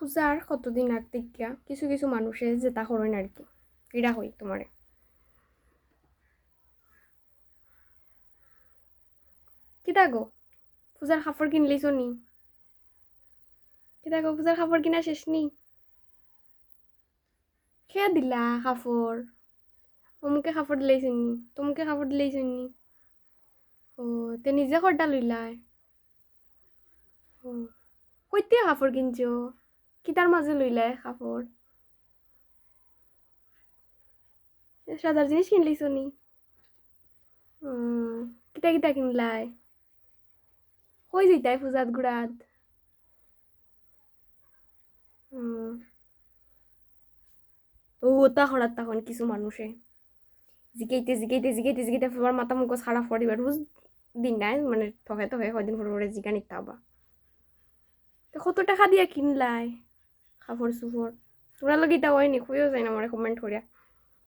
পূজার কতদিন আগ থেকে কিছু কিছু মানুষে যেটা করেন আর কি, এটা হই তোমারে কিতা গো, পূজার কাপড় কিনলিছ নি? কিতা গো, পূজার কাপড় কিনা শেষ নি? খেয়া দিলা কাপড়? অমুকে কাপড় দিলাইছেন নি, তমুকে কাপড় দিলাইছেন নি? ও, তে নিজে কর্দা লইলাই? ও, কইতে কাপড় কিনছো? কিতার মাঝে লইলাই কাপড়? সাদার জিনিস কিনলিছ নি? কিতা কিতা কিনলাই? কই যেতাই পূজাত ঘুরাত? ও, তা করার তখন কিছু মানুষে জিগাইতে জিগাইতে জিগাইতে জিগাইতে তোমার মাথা মুখ খারাপ করিবার বুঝ দিন নাই মানে থকে থকে কয়দিন পরে পরে জিগা নিতে হবা। তো কত টাকা দিয়া কিনলাই কাপড় চোপড়? তোরা লোক এটা হয়নি খুঁজেও যায় না আমার কমেন্ট করিয়া।